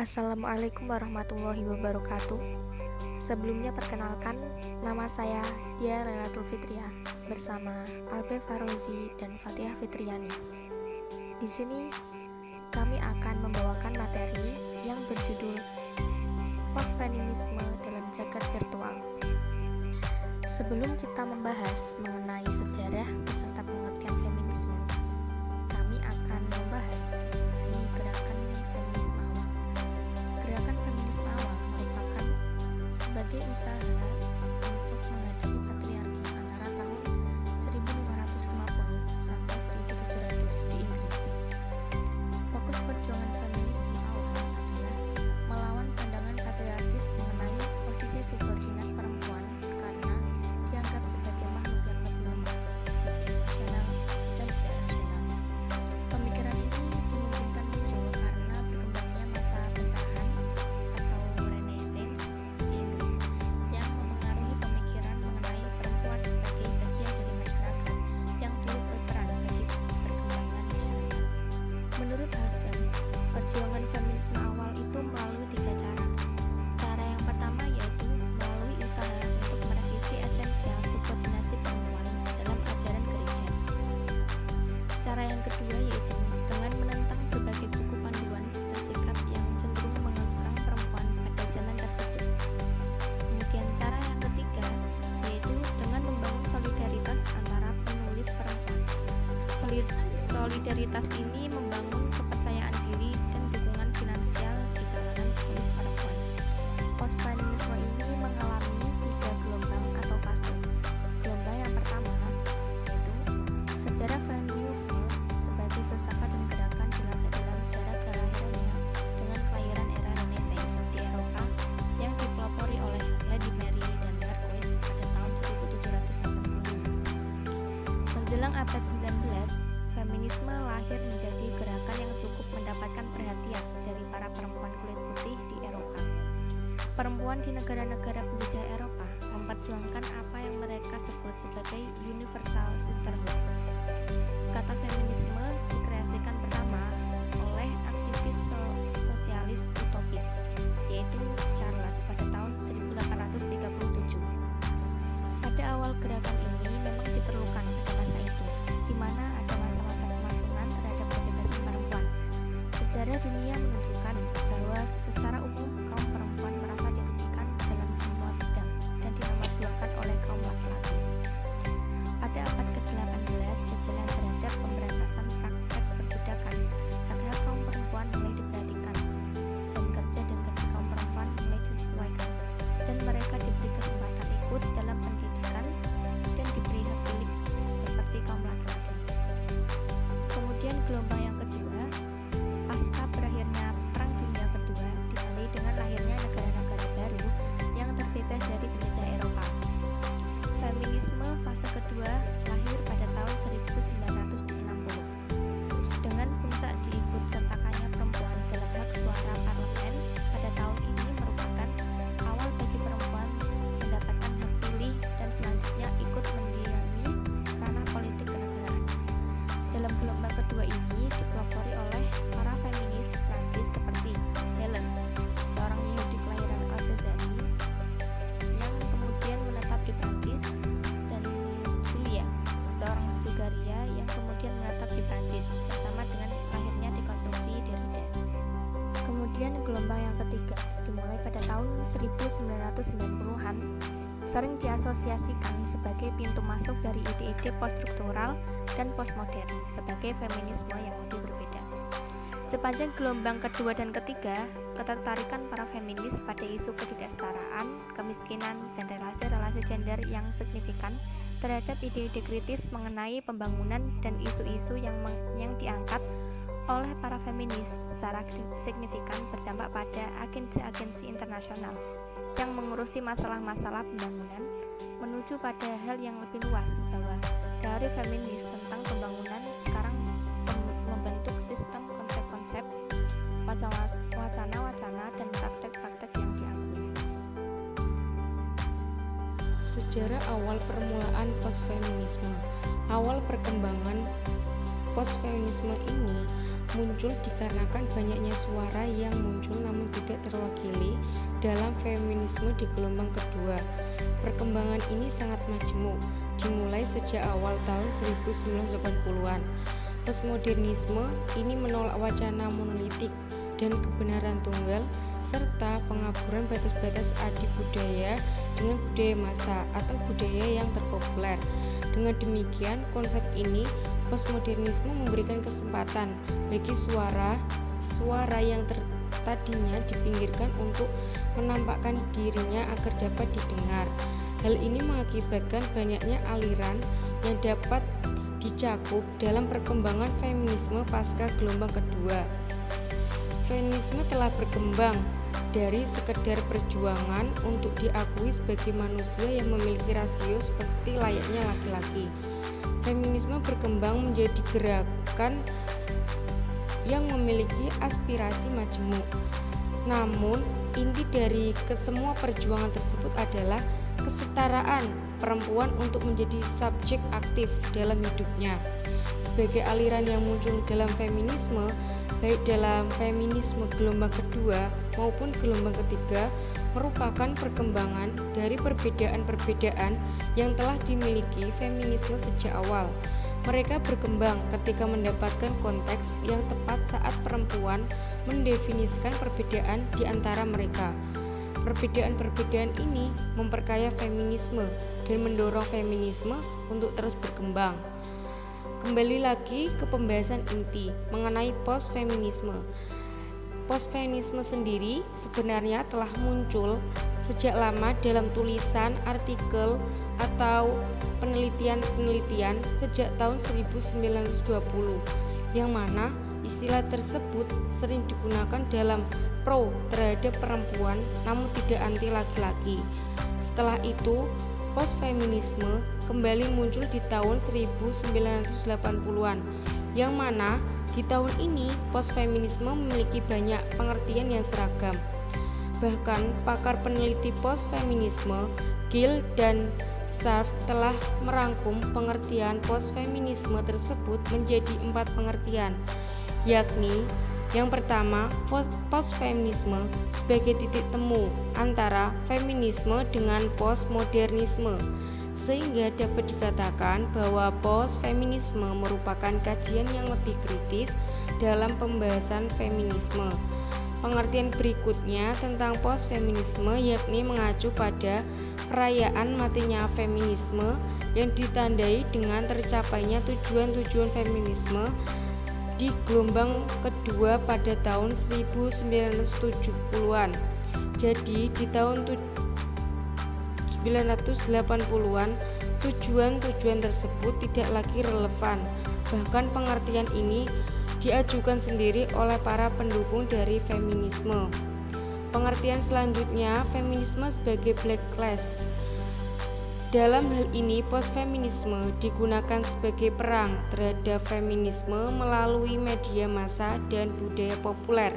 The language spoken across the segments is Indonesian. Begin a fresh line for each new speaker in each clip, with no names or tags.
Assalamualaikum warahmatullahi wabarakatuh. Sebelumnya perkenalkan, nama saya Dia Lailatul Fitria bersama Albe Farozi dan Fatihah Fitriani. Di sini kami akan membawakan materi yang berjudul Postfeminisme dalam Jagat Virtual. Sebelum kita membahas mengenai sejarah beserta pengertian feminisme, kami akan membahas mengenai gerakan feminisme awal. Gerakan feminisme awal merupakan sebagai usaha untuk menghadapi patriarki antara tahun 1550 sampai 1700 di Inggris. Fokus perjuangan feminisme awal adalah melawan pandangan patriarkis mengenai posisi subordinat perempuan karena dianggap sebagai makhluk yang lebih lemah, lebih emosional, dan tidak rasional. Pemikiran ini dimungkinkan muncul karena berkembangnya masa pencerahan atau Renaissance di Inggris yang mempengaruhi pemikiran mengenai perempuan sebagai bagian dari masyarakat yang turut berperan bagi perkembangan masyarakat. Menurut Husserl, perjuangan feminisme awal itu melalui 3 cara. Cara yang pertama yaitu melalui usaha untuk merevisi esensial subordinasi perempuan dalam ajaran gereja. Cara yang kedua yaitu dengan menentang berbagai buku panduan bersikap yang cenderung mengekang perempuan pada zaman tersebut. Kemudian cara yang ketiga yaitu dengan membangun solidaritas antara penulis perempuan. Solidaritas ini membangun kepercayaan diri dan dukungan finansial di kalangan penulis perempuan. Postfeminisme ini mengalami 3 gelombang atau fase. Gelombang yang pertama yaitu sejarah feminisme sebagai filsafat dan gerakan dilacak dalam sejarah kelahirannya dengan kelahiran era Renaissance di Eropa yang dipelopori oleh Lady Mary dan Marquis pada tahun 1780. Menjelang abad 19, feminisme lahir menjadi gerakan yang cukup mendapatkan perhatian dari para perempuan kulit putih di Eropa. Perempuan di negara-negara penjajah Eropa memperjuangkan apa yang mereka sebut sebagai universal sisterhood. Kata feminisme dikreasikan pertama oleh aktivis sosialis utopis, yaitu Charles pada tahun 1837. Pada awal gerakan ini memang diperlukan pada masa itu, di mana ada masa-masa pemasungan terhadap kebebasan perempuan. Sejarah dunia menunjukkan bahwa secara umum kaum perempuan merasa dirugikan dalam semua bidang dan dinomorduakan oleh kaum laki-laki. Pada abad ke-18, sejalan terhadap pemberantasan praktek perbudakan, hak-hak kaum perempuan mulai diperhatikan, jam kerja dan gaji kaum perempuan mulai disesuaikan, dan mereka diberi kesempatan ikut dalam pendidikan dan diberi hak pilih seperti kaum laki-laki. Kemudian gelombang yang kedua, pasca berakhirnya Perang Dunia Kedua, diganti dengan lahirnya negara-negara baru yang terbebas dari penjajah Eropa. Feminisme fase kedua lahir pada tahun 1960 dengan puncak diikut sertakannya perempuan dalam hak suara parlemen. Pada tahun ini merupakan awal bagi perempuan mendapatkan hak pilih dan selanjutnya ikut mendiami ranah politik kenegaraan. Dalam gelombang kedua ini dipelopori oleh para feminis Prancis seperti Helen, seorang Yahudi kelahiran Aljazair yang kemudian menetap di Prancis, dan Julia, seorang Bulgaria yang kemudian menetap di Prancis bersama dengan lahirnya dekonstruksi Derrida. Kemudian gelombang yang ketiga dimulai pada tahun 1990-an, sering diasosiasikan sebagai pintu masuk dari ide-ide poststruktural dan postmodern sebagai feminisme yang lebih berbeda. Sepanjang gelombang kedua dan ketiga, ketertarikan para feminis pada isu ketidaksetaraan, kemiskinan, dan relasi-relasi gender yang signifikan terhadap ide-ide kritis mengenai pembangunan dan isu-isu yang diangkat oleh para feminis secara signifikan berdampak pada agensi-agensi internasional yang mengurusi masalah-masalah pembangunan, menuju pada hal yang lebih luas bahwa teori feminis tentang pembangunan sekarang membentuk sistem konsep-konsep, wacana-wacana, dan praktek-praktek yang diakui.
Sejarah awal permulaan postfeminisme. Awal perkembangan postfeminisme ini muncul dikarenakan banyaknya suara yang muncul namun tidak terwakili dalam feminisme di gelombang kedua. Perkembangan ini sangat majemuk, dimulai sejak awal tahun 1980-an. Postmodernisme ini menolak wacana monolitik dan kebenaran tunggal serta pengaburan batas-batas adi budaya dengan budaya massa atau budaya yang terpopuler. Dengan demikian, konsep ini postmodernisme memberikan kesempatan bagi suara yang tadinya dipinggirkan untuk menampakkan dirinya agar dapat didengar. Hal ini mengakibatkan banyaknya aliran yang dapat dicakup dalam perkembangan feminisme pasca gelombang kedua. Feminisme telah berkembang dari sekedar perjuangan untuk diakui sebagai manusia yang memiliki rasio seperti layaknya laki-laki. Feminisme berkembang menjadi gerakan yang memiliki aspirasi majemuk. Namun, inti dari semua perjuangan tersebut adalah kesetaraan perempuan untuk menjadi subjek aktif dalam hidupnya. Sebagai aliran yang muncul dalam feminisme, baik dalam feminisme gelombang kedua maupun gelombang ketiga, merupakan perkembangan dari perbedaan-perbedaan yang telah dimiliki feminisme sejak awal. Mereka berkembang ketika mendapatkan konteks yang tepat saat perempuan mendefinisikan perbedaan di antara mereka. Perbedaan-perbedaan ini memperkaya feminisme dan mendorong feminisme untuk terus berkembang. Kembali lagi ke pembahasan inti mengenai post-feminisme. Post-feminisme sendiri sebenarnya telah muncul sejak lama dalam tulisan, artikel, atau penelitian-penelitian sejak tahun 1920, yang mana istilah tersebut sering digunakan dalam pro terhadap perempuan namun tidak anti laki-laki. Setelah itu, postfeminisme kembali muncul di tahun 1980-an, yang mana di tahun ini postfeminisme memiliki banyak pengertian yang seragam. Bahkan pakar peneliti postfeminisme Gill dan Scharf telah merangkum pengertian postfeminisme tersebut menjadi 4 pengertian, yakni yang pertama, postfeminisme sebagai titik temu antara feminisme dengan postmodernisme, sehingga dapat dikatakan bahwa postfeminisme merupakan kajian yang lebih kritis dalam pembahasan feminisme. Pengertian berikutnya tentang postfeminisme yakni mengacu pada perayaan matinya feminisme yang ditandai dengan tercapainya tujuan-tujuan feminisme di gelombang kedua pada tahun 1970-an. Jadi di tahun 1980-an tujuan-tujuan tersebut tidak lagi relevan. Bahkan pengertian ini diajukan sendiri oleh para pendukung dari feminisme. Pengertian selanjutnya, feminisme sebagai backlash. Dalam hal ini, postfeminisme digunakan sebagai perang terhadap feminisme melalui media massa dan budaya populer.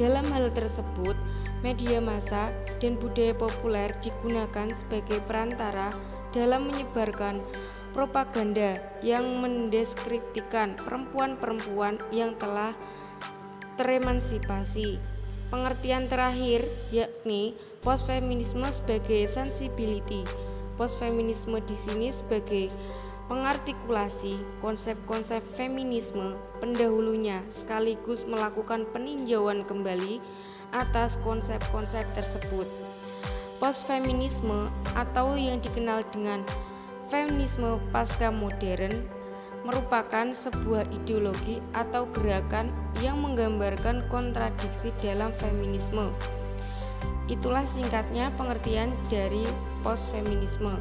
Dalam hal tersebut, media massa dan budaya populer digunakan sebagai perantara dalam menyebarkan propaganda yang mendeskripsikan perempuan-perempuan yang telah teremansipasi. Pengertian terakhir yakni postfeminisme sebagai sensibility. Postfeminisme di sini sebagai pengartikulasi konsep-konsep feminisme pendahulunya sekaligus melakukan peninjauan kembali atas konsep-konsep tersebut. Postfeminisme atau yang dikenal dengan feminisme pasca modern merupakan sebuah ideologi atau gerakan yang menggambarkan kontradiksi dalam feminisme. Itulah singkatnya pengertian dari postfeminisme.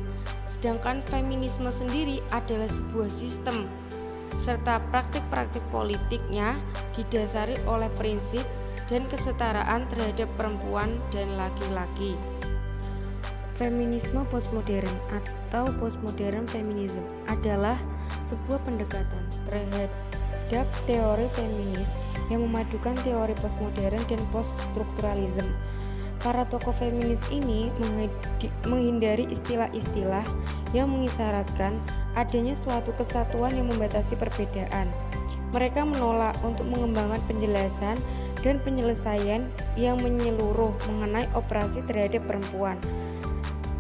Sedangkan feminisme sendiri adalah sebuah sistem serta praktik-praktik politiknya didasari oleh prinsip dan kesetaraan terhadap perempuan dan laki-laki. Feminisme postmodern atau postmodern feminism adalah sebuah pendekatan terhadap teori feminis yang memadukan teori postmodern dan poststrukturalism. Para tokoh feminis ini menghindari istilah-istilah yang mengisyaratkan adanya suatu kesatuan yang membatasi perbedaan. Mereka menolak untuk mengembangkan penjelasan dan penyelesaian yang menyeluruh mengenai operasi terhadap perempuan.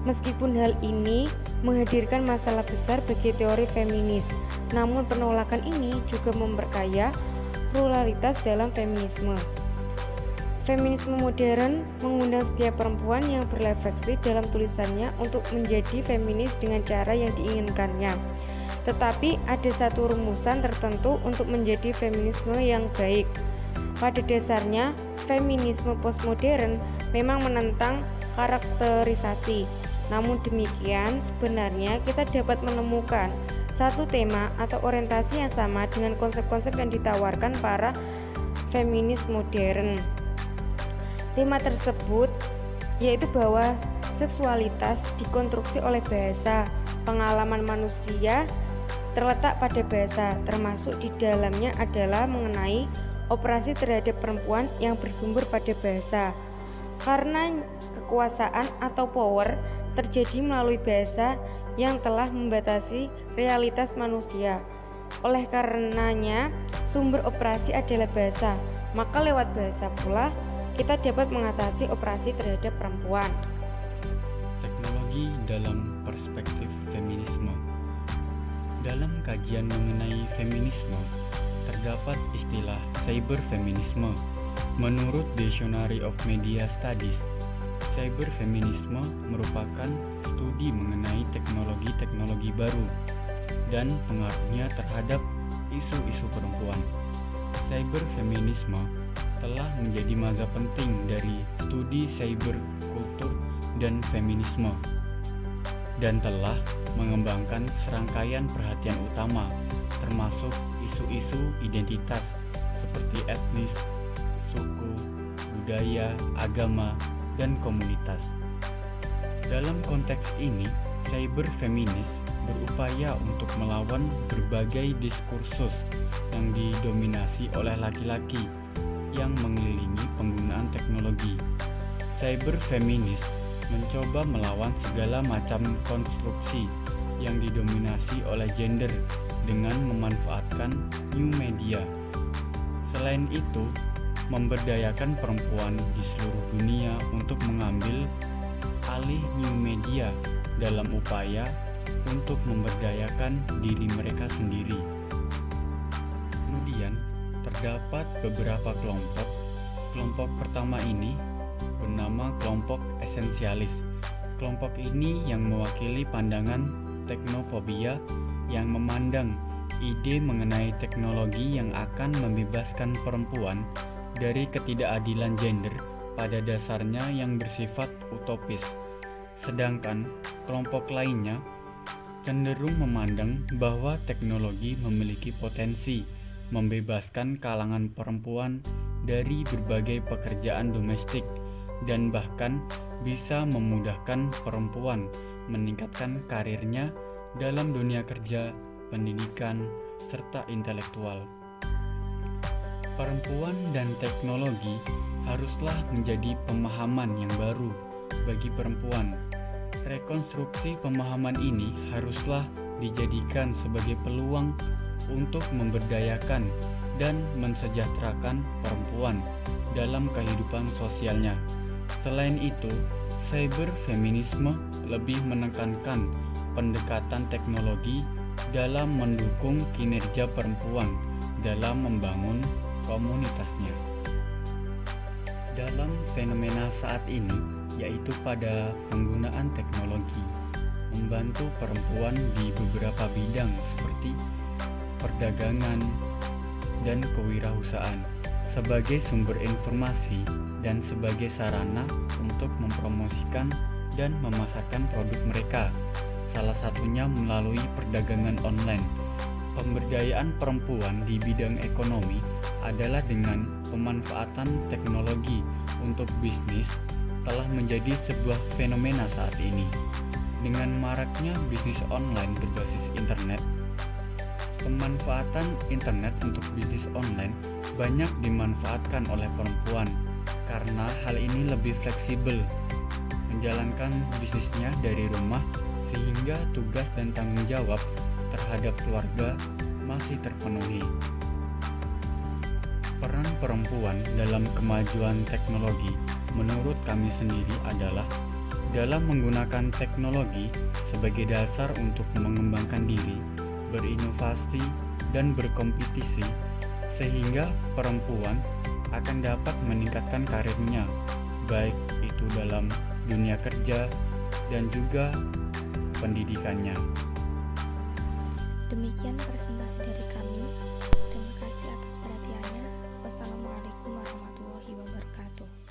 Meskipun hal ini menghadirkan masalah besar bagi teori feminis, namun penolakan ini juga memperkaya pluralitas dalam feminisme. Feminisme modern mengundang setiap perempuan yang berrefleksi dalam tulisannya untuk menjadi feminis dengan cara yang diinginkannya. Tetapi ada satu rumusan tertentu untuk menjadi feminisme yang baik. Pada dasarnya, feminisme postmodern memang menentang karakterisasi. Namun demikian, sebenarnya kita dapat menemukan satu tema atau orientasi yang sama dengan konsep-konsep yang ditawarkan para feminis modern. Tema tersebut yaitu bahwa seksualitas dikonstruksi oleh bahasa, pengalaman manusia terletak pada bahasa, termasuk di dalamnya adalah mengenai operasi terhadap perempuan yang bersumber pada bahasa. Karena kekuasaan atau power terjadi melalui bahasa yang telah membatasi realitas manusia. Oleh karenanya, sumber operasi adalah bahasa, maka lewat bahasa pula kita dapat mengatasi operasi terhadap perempuan.
Teknologi dalam perspektif feminisme. Dalam kajian mengenai feminisme, terdapat istilah cyberfeminisme. Menurut Dictionary of Media Studies, cyberfeminisme merupakan studi mengenai teknologi-teknologi baru dan pengaruhnya terhadap isu-isu perempuan. Cyberfeminisme telah menjadi mazhab penting dari studi cyber kultur dan feminisme dan telah mengembangkan serangkaian perhatian utama termasuk isu-isu identitas seperti etnis, suku, budaya, agama, dan komunitas. Dalam konteks ini, cyberfeminis berupaya untuk melawan berbagai diskursus yang didominasi oleh laki-laki yang mengelilingi penggunaan teknologi. Cyberfeminis mencoba melawan segala macam konstruksi yang didominasi oleh gender dengan memanfaatkan new media. Selain itu, memberdayakan perempuan di seluruh dunia untuk mengambil alih new media dalam upaya untuk memberdayakan diri mereka sendiri. Kemudian, terdapat beberapa kelompok. Kelompok pertama ini bernama kelompok esensialis. Kelompok ini yang mewakili pandangan teknofobia yang memandang ide mengenai teknologi yang akan membebaskan perempuan dari ketidakadilan gender pada dasarnya yang bersifat utopis. Sedangkan kelompok lainnya cenderung memandang bahwa teknologi memiliki potensi membebaskan kalangan perempuan dari berbagai pekerjaan domestik dan bahkan bisa memudahkan perempuan meningkatkan karirnya dalam dunia kerja, pendidikan, serta intelektual. Perempuan dan teknologi haruslah menjadi pemahaman yang baru bagi perempuan. Rekonstruksi pemahaman ini haruslah dijadikan sebagai peluang untuk memberdayakan dan mensejahterakan perempuan dalam kehidupan sosialnya. Selain itu, cyberfeminisme lebih menekankan pendekatan teknologi dalam mendukung kinerja perempuan dalam membangun komunitasnya. Dalam fenomena saat ini, yaitu pada penggunaan teknologi, membantu perempuan di beberapa bidang seperti perdagangan dan kewirausahaan sebagai sumber informasi dan sebagai sarana untuk mempromosikan dan memasarkan produk mereka, salah satunya melalui perdagangan online. Pemberdayaan perempuan di bidang ekonomi adalah dengan pemanfaatan teknologi untuk bisnis telah menjadi sebuah fenomena saat ini. Dengan maraknya bisnis online berbasis internet, pemanfaatan internet untuk bisnis online banyak dimanfaatkan oleh perempuan karena hal ini lebih fleksibel, menjalankan bisnisnya dari rumah sehingga tugas dan tanggung jawab terhadap keluarga masih terpenuhi. Peran perempuan dalam kemajuan teknologi menurut kami sendiri adalah dalam menggunakan teknologi sebagai dasar untuk mengembangkan diri, berinovasi, dan berkompetisi, sehingga perempuan akan dapat meningkatkan karirnya, baik itu dalam dunia kerja dan juga pendidikannya.
Demikian presentasi dari kami. Terima kasih atas perhatiannya. Wassalamualaikum warahmatullahi wabarakatuh.